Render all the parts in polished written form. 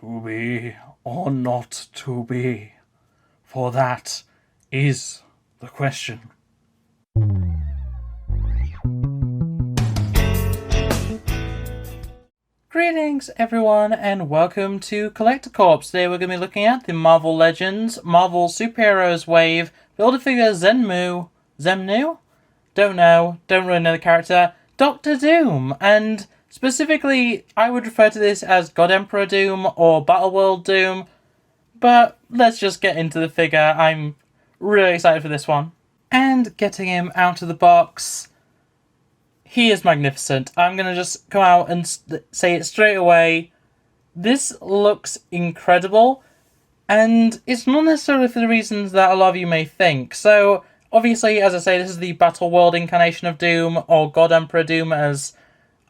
To be or not to be? For that is the question. Greetings everyone and welcome to Collector Corps. Today we're going to be looking at the Marvel Legends, Marvel Superheroes Wave, Build-A-Figure Xemnu? Don't know, don't really know the character, Doctor Doom, and specifically I would refer to this as God Emperor Doom or Battleworld Doom, but let's just get into the figure. I'm really excited for this one. And getting him out of the box, he is magnificent. I'm going to just come out and say it straight away. This looks incredible, and it's not necessarily for the reasons that a lot of you may think. So, obviously, as I say, this is the Battle World incarnation of Doom, or God Emperor Doom, as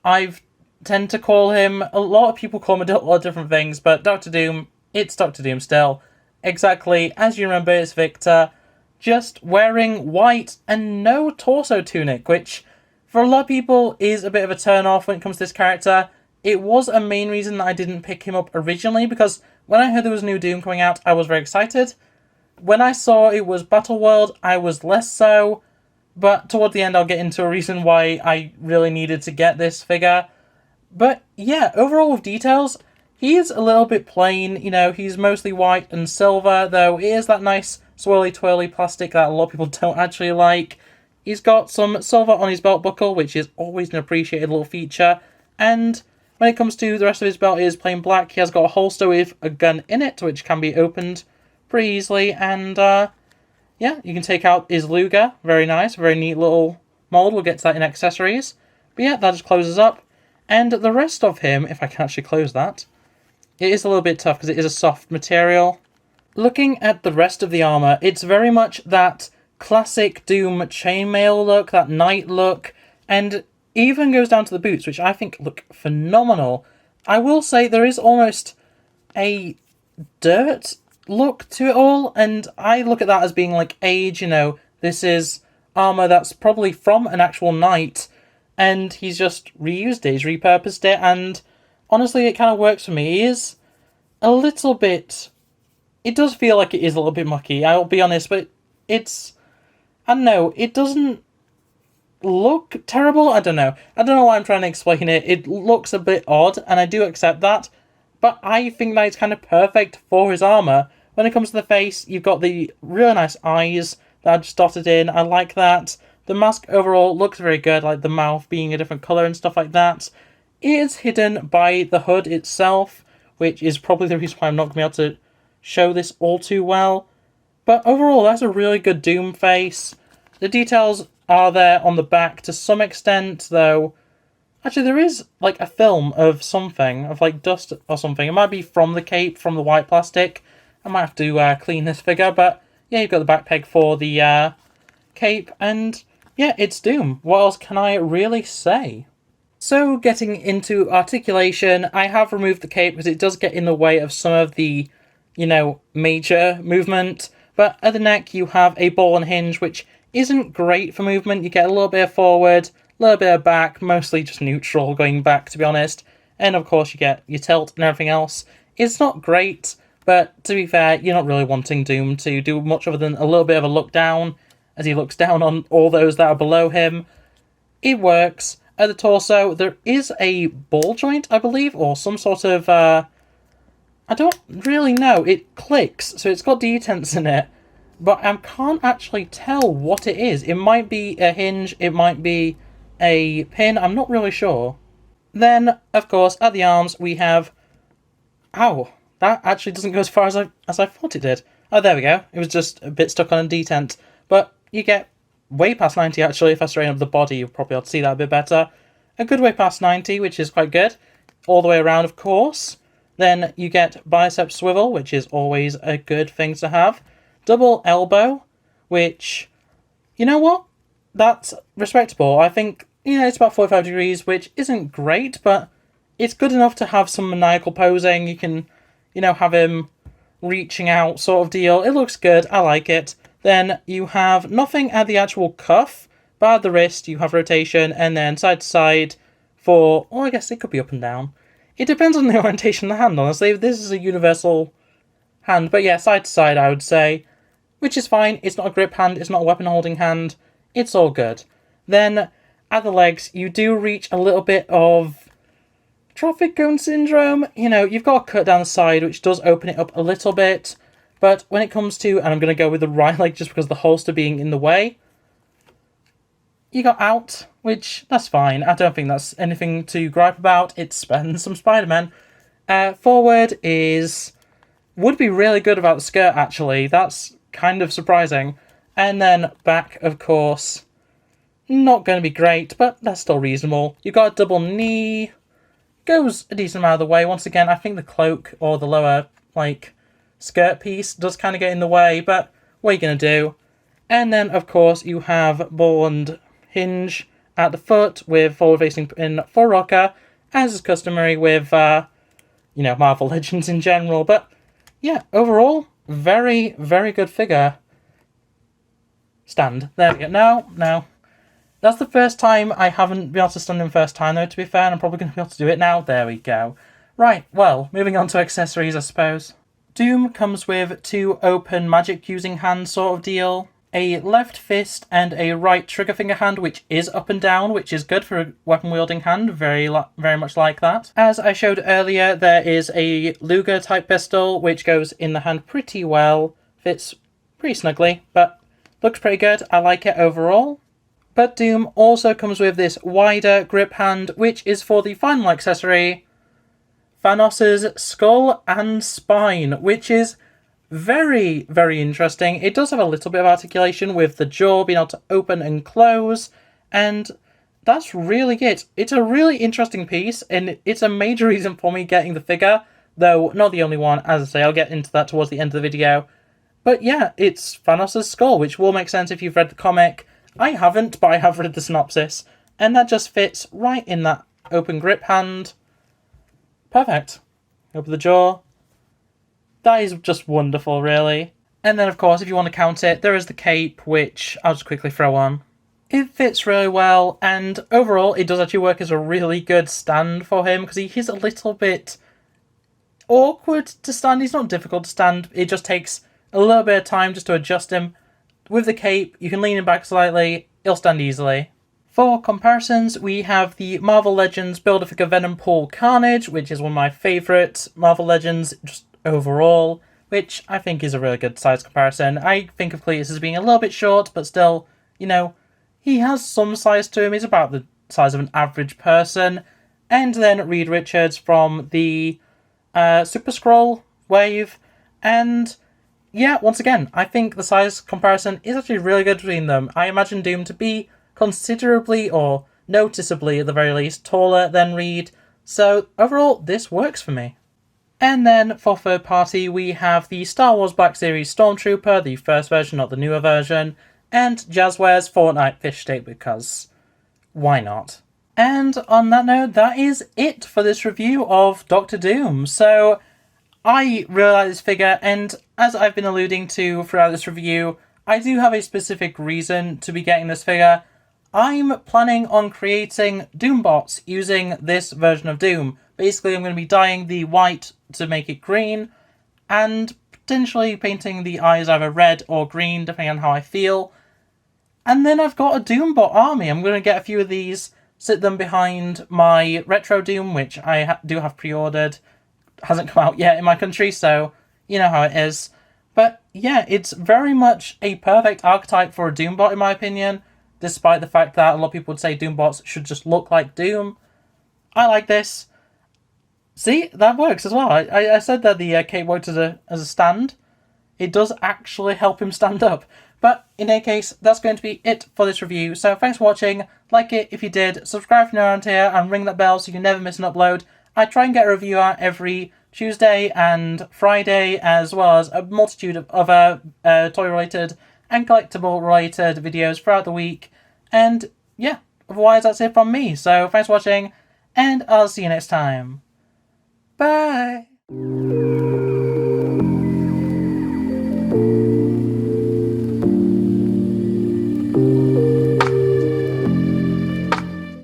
I tend to call him. A lot of people call him a lot of different things, but Doctor Doom, it's Doctor Doom still. Exactly, as you remember, it's Victor, just wearing white and no torso tunic, which for a lot of people is a bit of a turn-off when it comes to this character. It was a main reason that I didn't pick him up originally, because when I heard there was new Doom coming out, I was very excited. When I saw it was Battleworld, I was less so, but toward the end I'll get into a reason why I really needed to get this figure. But yeah, overall with details, he is a little bit plain. You know, he's mostly white and silver, though it is that nice swirly twirly plastic that a lot of people don't actually like. He's got some silver on his belt buckle, which is always an appreciated little feature. And when it comes to the rest of his belt, it is plain black. He has got a holster with a gun in it, which can be opened pretty easily. And yeah, you can take out his Luger. Very nice, very neat little mold. We'll get to that in accessories. But yeah, that just closes up. And the rest of him, if I can actually close that, it is a little bit tough because it is a soft material. Looking at the rest of the armor, it's very much that classic Doom chainmail look, that knight look, and even goes down to the boots, which I think look phenomenal. I will say there is almost a dirt look to it all, and I look at that as being like age. You know, this is armor that's probably from an actual knight, and he's just reused it, he's repurposed it, and honestly it kind of works for me. He is a little bit, it does feel like it is a little bit mucky, I'll be honest, but it's, I don't know, it doesn't look terrible. I don't know why I'm trying to explain it. It looks a bit odd, and I do accept that, but I think that it's kind of perfect for his armor. When it comes to the face, you've got the really nice eyes that are just dotted in. I like that. The mask overall looks very good, like the mouth being a different colour and stuff like that. It is hidden by the hood itself, which is probably the reason why I'm not going to be able to show this all too well. But overall, that's a really good Doom face. The details are there on the back to some extent, though. Actually, there is like a film of something, of like dust or something. It might be from the cape, from the white plastic. I might have to clean this figure, but yeah, you've got the back peg for the cape, and yeah, it's Doom. What else can I really say? So, getting into articulation, I have removed the cape because it does get in the way of some of the, you know, major movement. But at the neck, you have a ball and hinge, which isn't great for movement. You get a little bit of forward, a little bit of back, mostly just neutral going back, to be honest. And of course, you get your tilt and everything else. It's not great, but to be fair, you're not really wanting Doom to do much other than a little bit of a look down, as he looks down on all those that are below him. It works. At the torso, there is a ball joint, I believe, or some sort of, I don't really know. It clicks, so it's got detents in it, but I can't actually tell what it is. It might be a hinge, it might be a pin, I'm not really sure. Then, of course, at the arms, we have... Ow, that actually doesn't go as far as I thought it did. Oh, there we go. It was just a bit stuck on a detent. But you get way past 90, actually. If I straighten up the body, you'll probably be able to see that a bit better. A good way past 90, which is quite good. All the way around, of course. Then you get bicep swivel, which is always a good thing to have. Double elbow, which, you know what? That's respectable. I think, you know, it's about 45 degrees, which isn't great, but it's good enough to have some maniacal posing. You can, you know, have him reaching out sort of deal. It looks good. I like it. Then you have nothing at the actual cuff, but at the wrist you have rotation, and then side to side for, oh, I guess it could be up and down. It depends on the orientation of the hand, honestly. This is a universal hand, but yeah, side to side, I would say. Which is fine. It's not a grip hand, it's not a weapon holding hand. It's all good. Then, at the legs, you do reach a little bit of traffic cone syndrome. You know, you've got a cut down the side, which does open it up a little bit. But when it comes to, and I'm going to go with the right leg just because of the holster being in the way, you got out, which, that's fine. I don't think that's anything to gripe about. It's some Spider-Man. Forward would be really good about the skirt, actually. That's kind of surprising. And then back, of course, not going to be great, but that's still reasonable. You've got a double knee. Goes a decent amount of the way. Once again, I think the cloak or the lower, skirt piece does kind of get in the way, but what are you going to do? And then, of course, you have ball and hinge at the foot with forward-facing pin for rocker, as is customary with, Marvel Legends in general. But, yeah, overall, very, very good figure. Stand. There we go. No. That's the first time I haven't been able to stand in first time, though, to be fair, and I'm probably going to be able to do it now. There we go. Right, well, moving on to accessories, I suppose. Doom comes with 2 open magic-using hands sort of deal. A left fist and a right trigger finger hand, which is up and down, which is good for a weapon-wielding hand, very much like that. As I showed earlier, there is a Luger-type pistol, which goes in the hand pretty well. Fits pretty snugly, but looks pretty good. I like it overall. But Doom also comes with this wider grip hand, which is for the final accessory, Thanos' skull and spine, which is very, very interesting. It does have a little bit of articulation with the jaw being able to open and close, and that's really it. It's a really interesting piece, and it's a major reason for me getting the figure, though not the only one. As I say, I'll get into that towards the end of the video. But yeah, it's Thanos' skull, which will make sense if you've read the comic. I haven't, but I have read the synopsis, and that just fits right in that open grip hand. Perfect. Open the jaw. That is just wonderful, really. And then, of course, if you want to count it, there is the cape, which I'll just quickly throw on. It fits really well, and overall, it does actually work as a really good stand for him, because he is a little bit awkward to stand. He's not difficult to stand. It just takes a little bit of time just to adjust him. With the cape, you can lean him back slightly. He'll stand easily. For comparisons, we have the Marvel Legends Build-A-Figure Venom Pool Carnage, which is one of my favourite Marvel Legends, just overall, which I think is a really good size comparison. I think of Cletus as being a little bit short, but still, he has some size to him. He's about the size of an average person. And then Reed Richards from the Super Skrull wave. And yeah, once again, I think the size comparison is actually really good between them. I imagine Doom to be considerably, or noticeably at the very least, taller than Reed. So overall, this works for me. And then for third party, we have the Star Wars Black Series Stormtrooper, the first version, not the newer version, and Jazzware's Fortnite fish stick, because why not? And on that note, that is it for this review of Doctor Doom. So I really like this figure, and as I've been alluding to throughout this review, I do have a specific reason to be getting this figure. I'm planning on creating Doom bots using this version of Doom. Basically, I'm going to be dyeing the white to make it green, and potentially painting the eyes either red or green, depending on how I feel. And then I've got a Doom bot army. I'm going to get a few of these, sit them behind my Retro Doom, which I do have pre-ordered. Hasn't come out yet in my country, so you know how it is. But yeah, it's very much a perfect archetype for a Doom bot, in my opinion, despite the fact that a lot of people would say Doom bots should just look like Doom. I like this. See, that works as well. I said that the cape worked as a stand. It does actually help him stand up. But in any case, that's going to be it for this review. So thanks for watching. Like it if you did. Subscribe if you're around here and ring that bell so you can never miss an upload. I try and get a review out every Tuesday and Friday, as well as a multitude of other toy-related and collectible-related videos throughout the week. And yeah, otherwise that's it from me. So thanks for watching, and I'll see you next time. Bye!